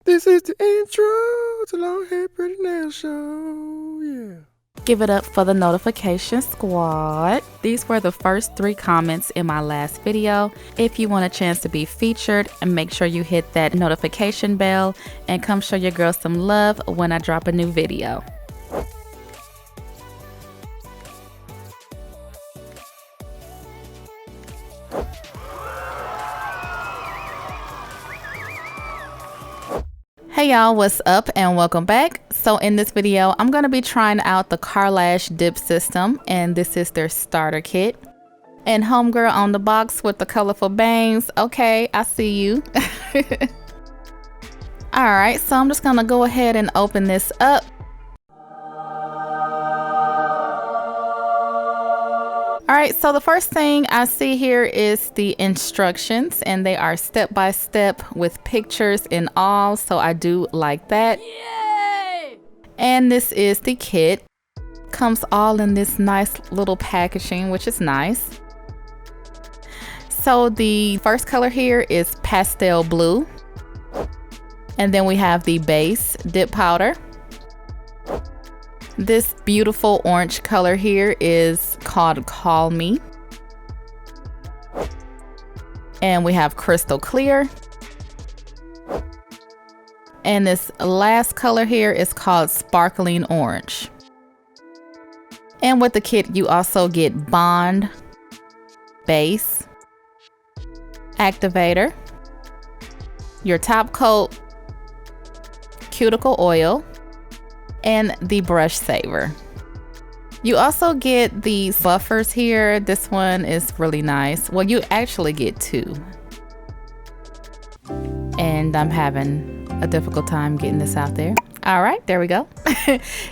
This is the intro to Long Hair Pretty Nail Show, yeah. Give it up for the notification squad. These were the first 3 comments in my last video. If you want a chance to be featured, make sure you hit that notification bell and come show your girl some love when I drop a new video. Hey y'all, what's up and welcome back. So in this video, I'm going to be trying out the Car Lash dip system, and this is their starter kit. And homegirl on the box with the colorful bangs. Okay, I see you. Alright, so I'm just going to go ahead and open this up. Alright, so the first thing I see here is the instructions, and they are step by step with pictures and all, so I do like that. Yay! And this is the kit. Comes all in this nice little packaging, which is nice. So the first color here is pastel blue. And then we have the base dip powder. This beautiful orange color here is called Call Me. And we have crystal clear. And this last color here is called Sparkling Orange. And with the kit, you also get Bond, Base, Activator, your top coat, cuticle oil, and the brush saver. You also get these buffers here. This one is really nice. Well, you actually get 2. And I'm having a difficult time getting this out there. All right, there we go.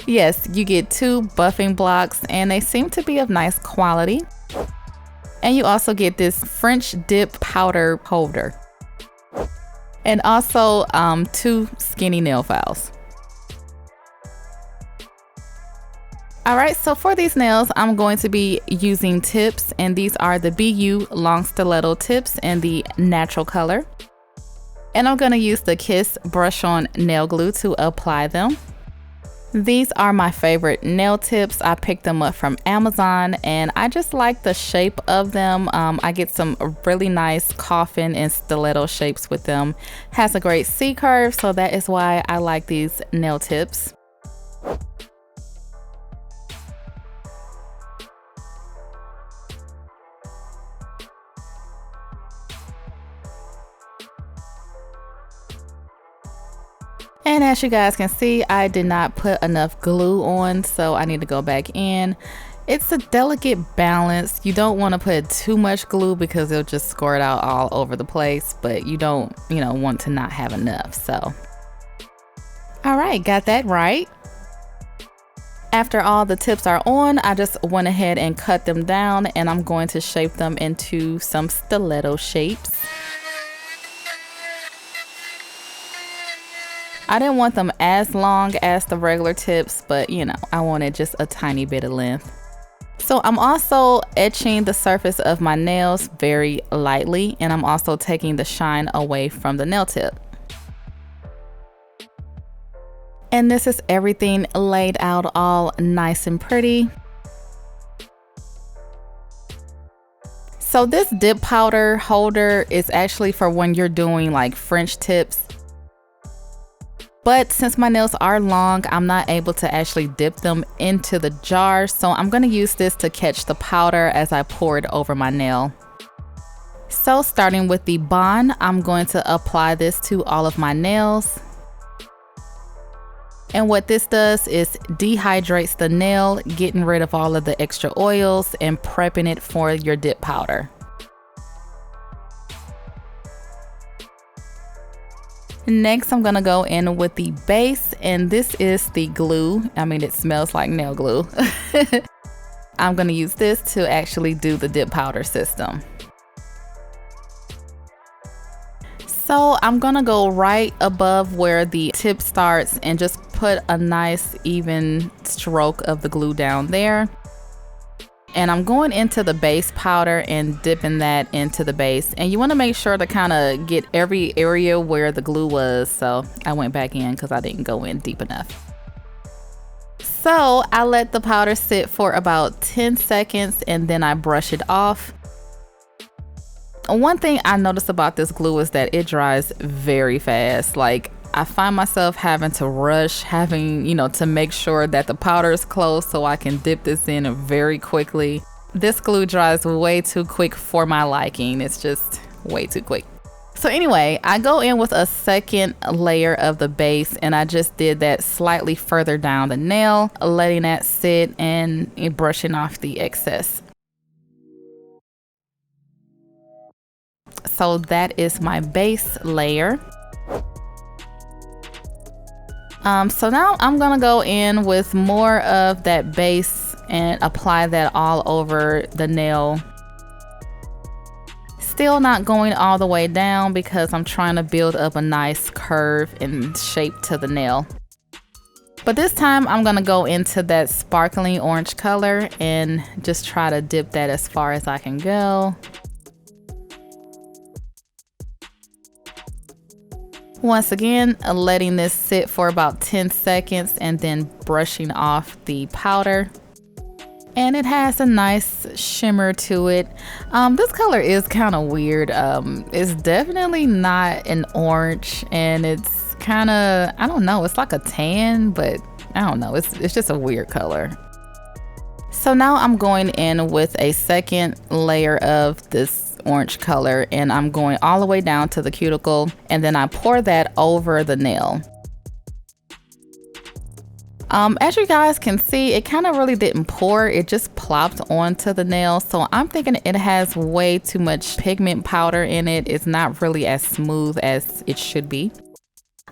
Yes, you get 2 buffing blocks, and they seem to be of nice quality. And you also get this French dip powder holder. And also 2 skinny nail files. Alright, so for these nails, I'm going to be using tips, and these are the BU long stiletto tips in the natural color. And I'm going to use the Kiss brush on nail glue to apply them. These are my favorite nail tips. I picked them up from Amazon, and I just like the shape of them. I get some really nice coffin and stiletto shapes with them. Has a great C curve, so that is why I like these nail tips. And as you guys can see, I did not put enough glue on, so I need to go back in. It's a delicate balance. You don't want to put too much glue because it'll just squirt out all over the place, but you don't, want to not have enough. So, all right, got that right. After all the tips are on, I just went ahead and cut them down, and I'm going to shape them into some stiletto shapes. I didn't want them as long as the regular tips, but I wanted just a tiny bit of length. So I'm also etching the surface of my nails very lightly, and I'm also taking the shine away from the nail tip. And this is everything laid out all nice and pretty. So this dip powder holder is actually for when you're doing like French tips. But since my nails are long, I'm not able to actually dip them into the jar. So I'm going to use this to catch the powder as I pour it over my nail. So starting with the Bond, I'm going to apply this to all of my nails. And what this does is dehydrates the nail, getting rid of all of the extra oils and prepping it for your dip powder. Next, I'm gonna go in with the base, and this is the glue. I mean, it smells like nail glue. I'm gonna use this to actually do the dip powder system. So I'm gonna go right above where the tip starts and just put a nice even stroke of the glue down there. And I'm going into the base powder and dipping that into the base. And you want to make sure to kind of get every area where the glue was. So I went back in because I didn't go in deep enough. So I let the powder sit for about 10 seconds and then I brush it off. One thing I noticed about this glue is that it dries very fast. Like, I find myself having to rush, to make sure that the powder is close so I can dip this in very quickly. This glue dries way too quick for my liking. It's just way too quick. So anyway, I go in with a second layer of the base and I just did that slightly further down the nail, letting that sit and brushing off the excess. So that is my base layer. So now I'm gonna go in with more of that base and apply that all over the nail. Still not going all the way down because I'm trying to build up a nice curve and shape to the nail. But this time I'm gonna go into that sparkling orange color and just try to dip that as far as I can go. Once again, letting this sit for about 10 seconds and then brushing off the powder. And it has a nice shimmer to it. This color is kind of weird. It's definitely not an orange and it's kind of, I don't know, it's like a tan, but I don't know, it's just a weird color. So now I'm going in with a second layer of this orange color and I'm going all the way down to the cuticle and then I pour that over the nail. As you guys can see, it kind of really didn't pour, it just plopped onto the nail. So I'm thinking it has way too much pigment powder in it. It's not really as smooth as it should be.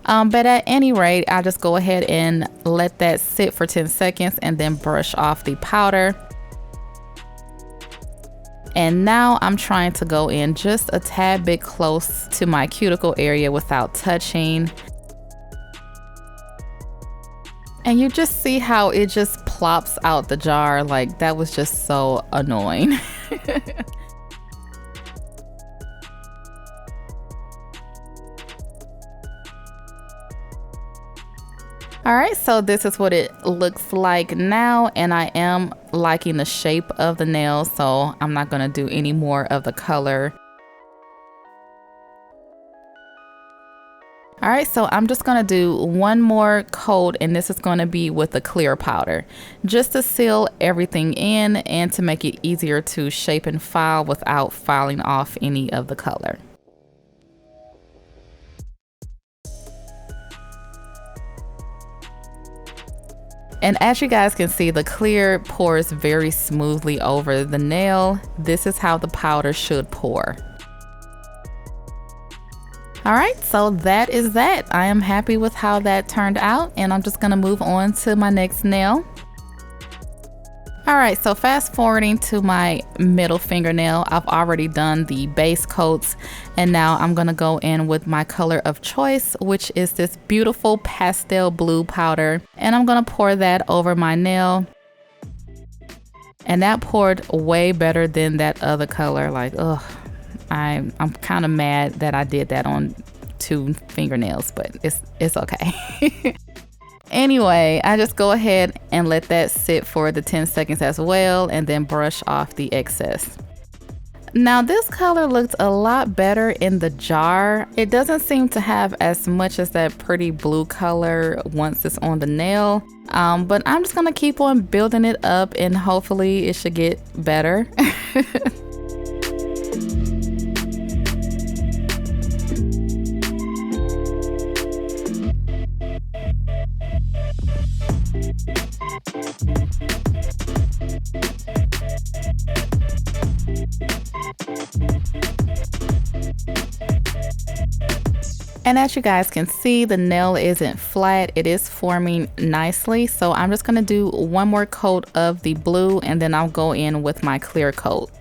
But at any rate, I just go ahead and let that sit for 10 seconds and then brush off the powder. And now I'm trying to go in just a tad bit close to my cuticle area without touching. And you just see how it just plops out the jar. Like, that was just so annoying. All right, so this is what it looks like now, and I am liking the shape of the nail, so I'm not gonna do any more of the color. All right, so I'm just gonna do one more coat, and this is gonna be with the clear powder, just to seal everything in and to make it easier to shape and file without filing off any of the color. And as you guys can see, the clear pours very smoothly over the nail. This is how the powder should pour. All right, so that is that. I am happy with how that turned out, and I'm just gonna move on to my next nail. All right, so fast forwarding to my middle fingernail, I've already done the base coats, and now I'm gonna go in with my color of choice, which is this beautiful pastel blue powder, and I'm gonna pour that over my nail. And that poured way better than that other color. Like, ugh, I'm kind of mad that I did that on 2 fingernails, but it's okay. Anyway, I just go ahead and let that sit for the 10 seconds as well and then brush off the excess. Now this color looks a lot better in the jar. It doesn't seem to have as much as that pretty blue color once it's on the nail, but I'm just gonna keep on building it up and hopefully it should get better. And as you guys can see, the nail isn't flat, it is forming nicely. So I'm just gonna do one more coat of the blue and then I'll go in with my clear coat.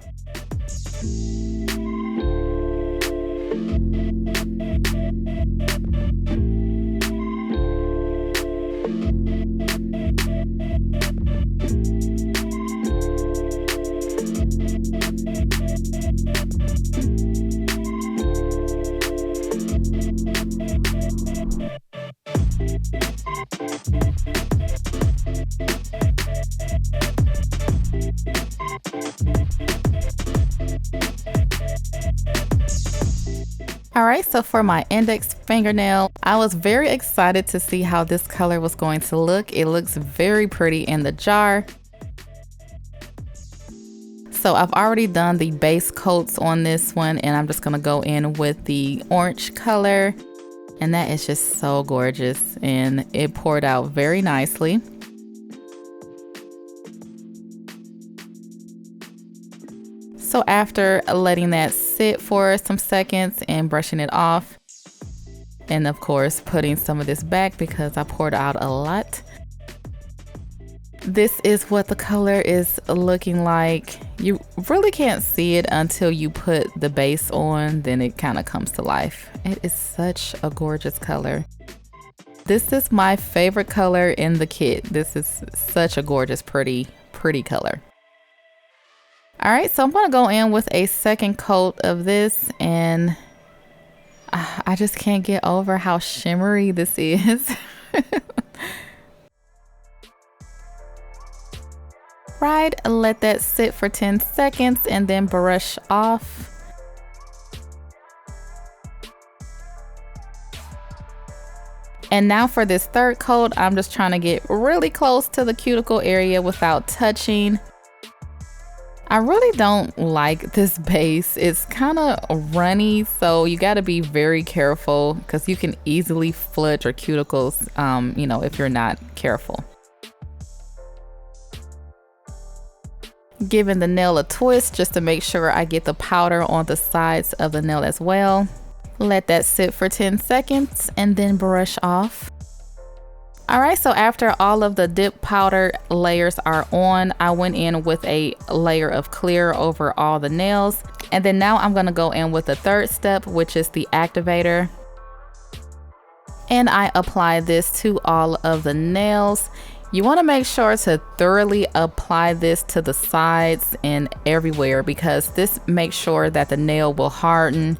Alright, so for my index fingernail, I was very excited to see how this color was going to look. It looks very pretty in the jar. So I've already done the base coats on this one, and I'm just gonna go in with the orange color. And that is just so gorgeous, and it poured out very nicely. So after letting that sit for some seconds and brushing it off, and of course putting some of this back because I poured out a lot, this is what the color is looking like. You really can't see it until you put the base on, then it kind of comes to life. It is such a gorgeous color. This is my favorite color in the kit. This is such a gorgeous, pretty color. All right, so I'm gonna go in with a second coat of this, and I just can't get over how shimmery this is. Right, let that sit for 10 seconds and then brush off. And now for this third coat, I'm just trying to get really close to the cuticle area without touching. I really don't like this base. It's kind of runny, so you got to be very careful because you can easily flood your cuticles, if you're not careful. Giving the nail a twist just to make sure I get the powder on the sides of the nail as well. Let that sit for 10 seconds and then brush off. All right, so after all of the dip powder layers are on, I went in with a layer of clear over all the nails. And then now I'm gonna go in with the third step, which is the activator. And I apply this to all of the nails. You wanna make sure to thoroughly apply this to the sides and everywhere, because this makes sure that the nail will harden.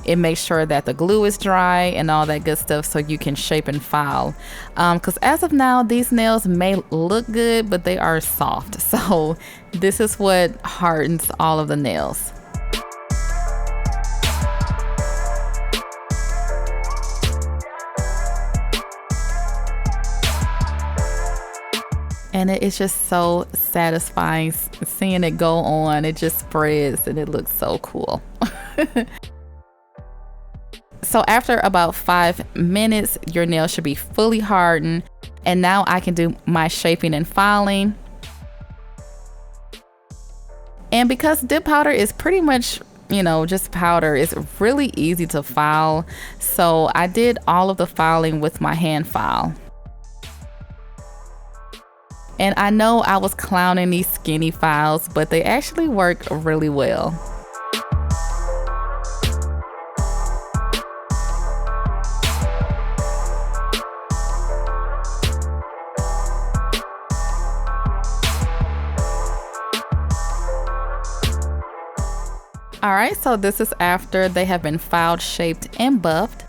It makes sure that the glue is dry and all that good stuff so you can shape and file. Because as of now, these nails may look good, but they are soft. So this is what hardens all of the nails. And it is just so satisfying seeing it go on. It just spreads and it looks so cool. So after about 5 minutes, your nail should be fully hardened. And now I can do my shaping and filing. And because dip powder is pretty much, just powder, it's really easy to file. So I did all of the filing with my hand file. And I know I was clowning these skinny files, but they actually work really well. All right, so this is after they have been filed, shaped, and buffed.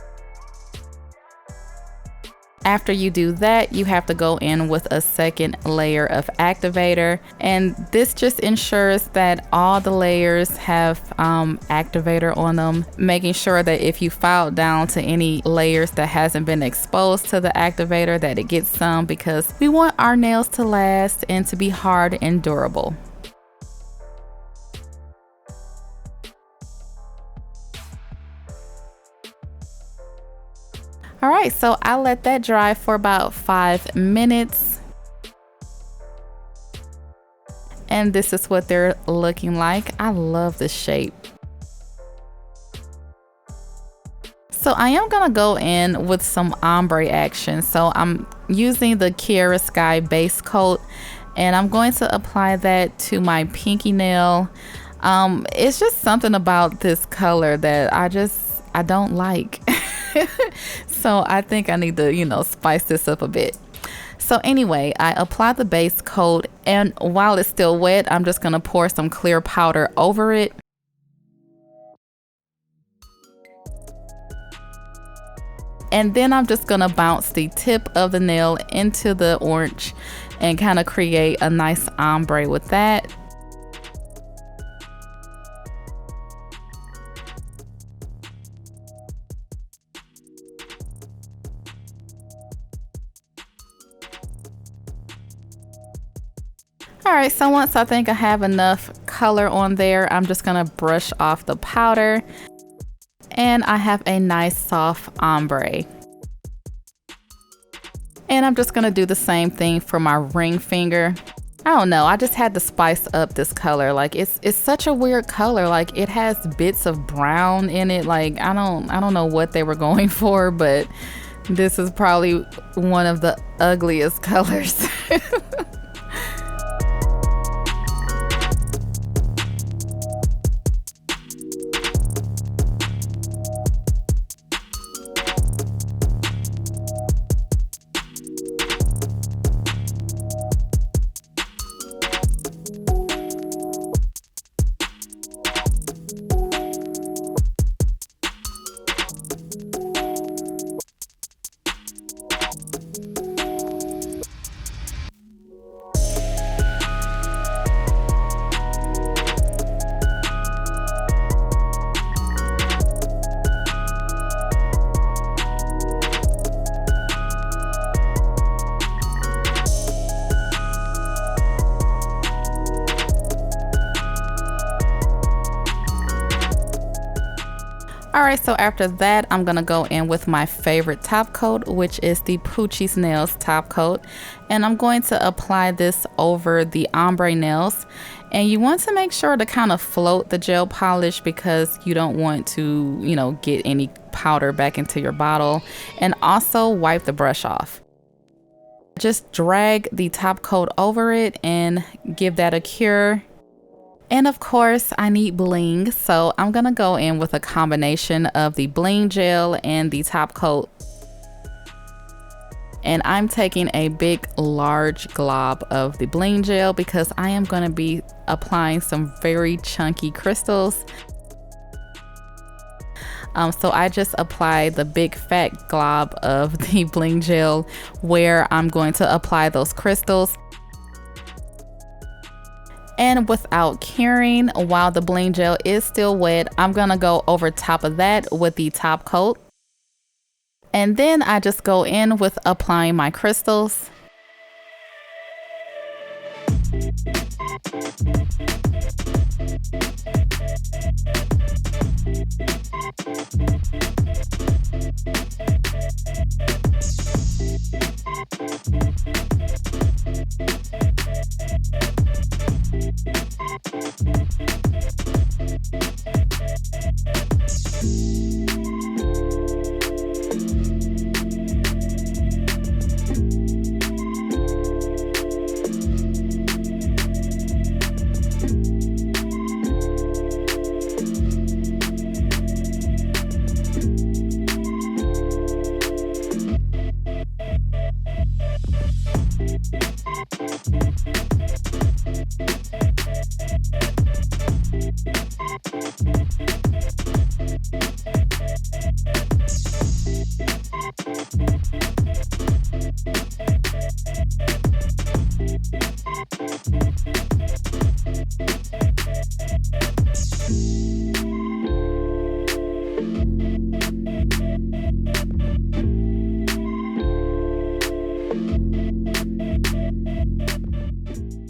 After you do that, you have to go in with a second layer of activator. And this just ensures that all the layers have activator on them, making sure that if you file down to any layers that hasn't been exposed to the activator, that it gets some, because we want our nails to last and to be hard and durable. All right, so I let that dry for about 5 minutes. And this is what they're looking like. I love this shape. So I am gonna go in with some ombre action. So I'm using the Kiara Sky base coat, and I'm going to apply that to my pinky nail. It's just something about this color that I don't like. So I think I need to, spice this up a bit. So anyway, I apply the base coat, and while it's still wet, I'm just gonna pour some clear powder over it. And then I'm just gonna bounce the tip of the nail into the orange and kind of create a nice ombre with that. All right, so once I think I have enough color on there, I'm just gonna brush off the powder and I have a nice soft ombre. And I'm just gonna do the same thing for my ring finger. I don't know, I just had to spice up this color. Like it's such a weird color. Like it has bits of brown in it. Like I don't know what they were going for, but this is probably one of the ugliest colors. All right, so after that, I'm gonna go in with my favorite top coat, which is the Poochie's Nails top coat. And I'm going to apply this over the ombre nails. And you want to make sure to kind of float the gel polish because you don't want to, you know, get any powder back into your bottle. And also wipe the brush off. Just drag the top coat over it and give that a cure. And of course, I need bling, so I'm gonna go in with a combination of the bling gel and the top coat. And I'm taking a big, large glob of the bling gel because I am gonna be applying some very chunky crystals. So I just apply the big fat glob of the bling gel where I'm going to apply those crystals. And without curing, while the bling gel is still wet, I'm gonna go over top of that with the top coat. And then I just go in with applying my crystals.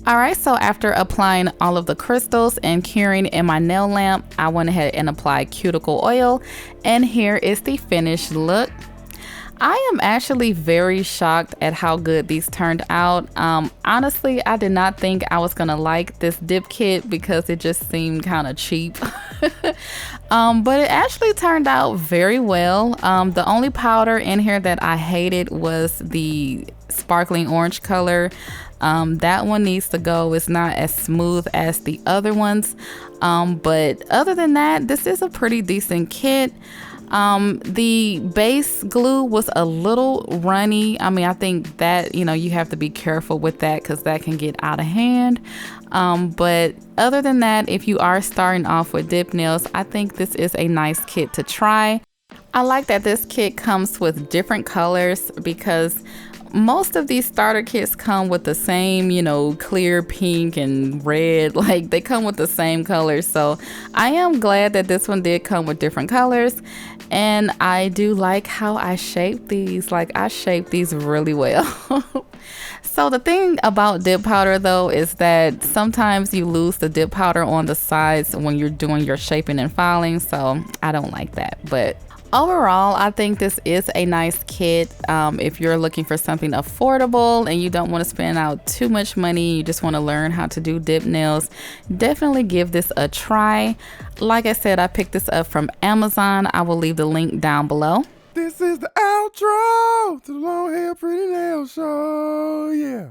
All right, so after applying all of the crystals and curing in my nail lamp, I went ahead and applied cuticle oil, and here is the finished look. I am actually very shocked at how good these turned out. Honestly, I did not think I was gonna like this dip kit because it just seemed kind of cheap. But it actually turned out very well. The only powder in here that I hated was the sparkling orange color. That one needs to go. It's not as smooth as the other ones. But other than that, this is a pretty decent kit. The base glue was a little runny. I mean, I think that, you have to be careful with that because that can get out of hand. But other than that, if you are starting off with dip nails, I think this is a nice kit to try. I like that this kit comes with different colors because most of these starter kits come with the same, clear pink and red. Like they come with the same colors. So I am glad that this one did come with different colors. And I do like how I shaped these. Like I shaped these really well. So the thing about dip powder though is that sometimes you lose the dip powder on the sides when you're doing your shaping and filing. So I don't like that. But overall, I think this is a nice kit. If you're looking for something affordable and you don't want to spend out too much money, you just want to learn how to do dip nails, definitely give this a try. Like I said, I picked this up from Amazon. I will leave the link down below. This is the outro to the Long Hair Pretty Nail Show. Yeah.